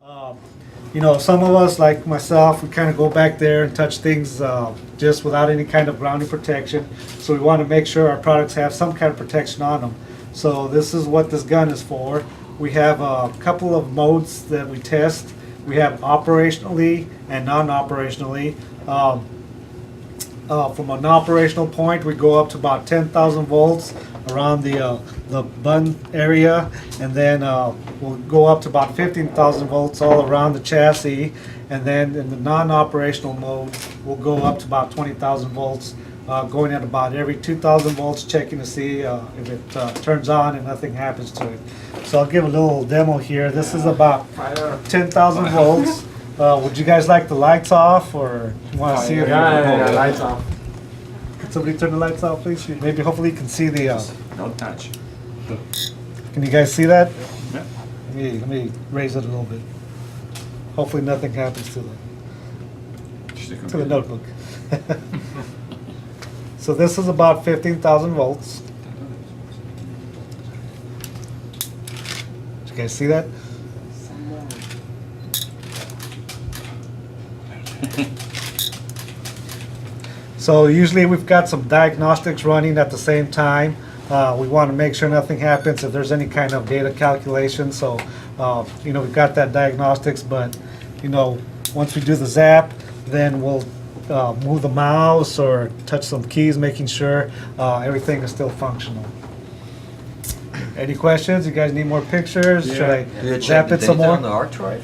Um, you know, some of us, like myself, we kind of go back there and touch things just without any kind of grounding protection. So we want to make sure our products have some kind of protection on them. So this is what this gun is for. We have a couple of modes that we test. We have operationally and non-operationally. From an operational point, we go up to about 10,000 volts around the button area, and then we'll go up to about 15,000 volts all around the chassis, and then in the non-operational mode, we'll go up to about 20,000 volts, going at about every 2,000 volts, checking to see if it turns on and nothing happens to it. So I'll give a little demo here. This is about 10,000 volts. Would you guys like the lights off, or you want to see it? Yeah, lights off. Could somebody turn the lights off, please? Maybe, hopefully you can see the... Don't touch. Can you guys see that? Yeah. Let me raise it a little bit. Hopefully nothing happens to the notebook. So this is about 15,000 volts. Did you guys see that? So usually we've got some diagnostics running at the same time. We want to make sure nothing happens if there's any kind of data calculation. So, you know, we've got that diagnostics, but, you know, once we do the zap, then we'll move the mouse or touch some keys, making sure everything is still functional. Any questions? You guys need more pictures? Yeah. Should I Do you check zap the it some data more? on the hard drive?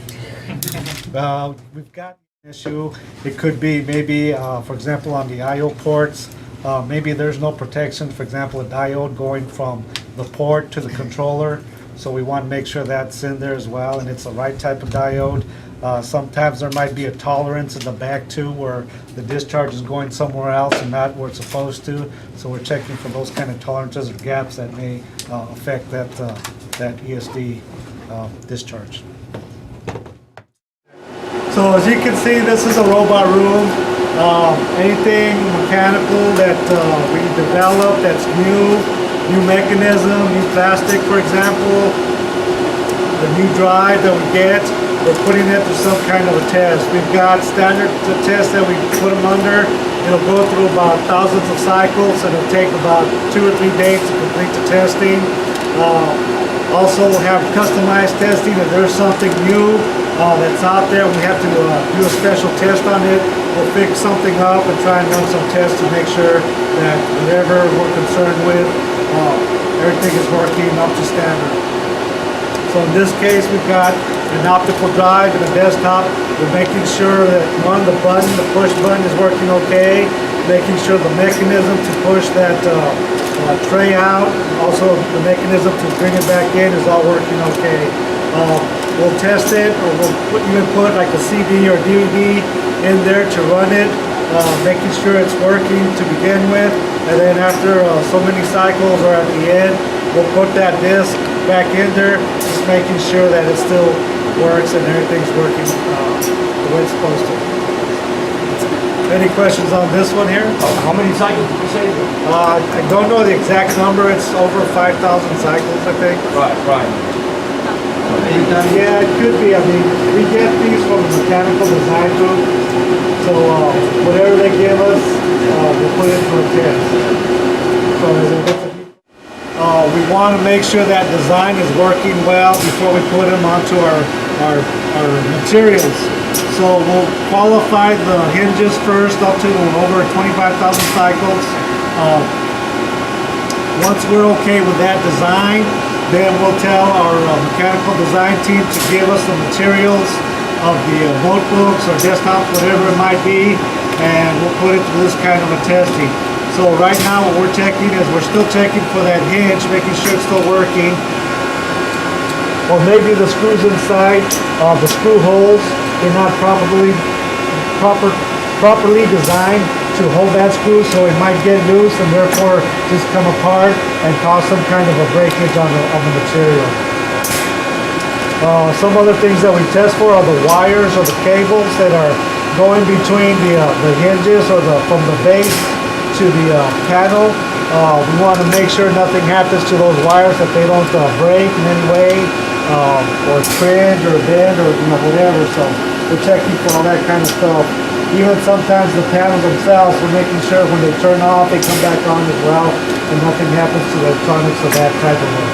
We've got an issue. It could be maybe, for example, on the I/O ports, maybe there's no protection. For example, a diode going from the port to the controller. So we want to make sure that's in there as well, and it's the right type of diode. Sometimes there might be a tolerance in the back too, where the discharge is going somewhere else and not where it's supposed to. So we're checking for those kind of tolerances or gaps that may affect that ESD discharge. So as you can see, this is a robot room. Anything mechanical that we develop that's new mechanism, new plastic, for example, the new drive that we get, we're putting it through some kind of a test. We've got standard tests that we put them under. It'll go through about thousands of cycles, and it'll take about 2 or 3 days to complete the testing. Also, we'll have customized testing. If there's something new that's out there, we have to do a special test on it. We'll fix something up and try and run some tests to make sure that whatever we're concerned with, everything is working up to standard. So in this case, we've got an optical drive and a desktop. We're making sure that the push button is working okay, making sure the mechanism to push that tray out, also the mechanism to bring it back in is all working okay. We'll test it, or we'll even put like a CD or DVD in there to run it, making sure it's working to begin with, and then after so many cycles or at the end, we'll put that disc back in there, just making sure that it still works and everything's working the way it's supposed to. Any questions on this one here? How many cycles did you say? I don't know the exact number. It's over 5,000 cycles, I think. Right. Yeah, it could be. I mean, we get these from the mechanical design group, so whatever they give us, we'll put into a test. So we want to make sure that design is working well before we put them onto our materials. So we'll qualify the hinges first up to over 25,000 cycles. Once we're okay with that design, then we'll tell our mechanical design team to give us the materials of the notebooks or desktops, whatever it might be, and we'll put it through this kind of a testing. So right now what we're checking is we're still checking for that hinge, making sure it's still working. Or maybe the screws inside, the screw holes, they're not properly designed to hold that screw, so it might get loose and therefore just come apart and cause some kind of a breakage on the material. Some other things that we test for are the wires or the cables that are going between the hinges or from the base to the panel. We want to make sure nothing happens to those wires, that they don't break in any way. or cringe or bend or whatever. So we're checking for all that kind of stuff. Even sometimes the panels themselves, we're making sure when they turn off, they come back on as well, and nothing happens to the electronics of that type of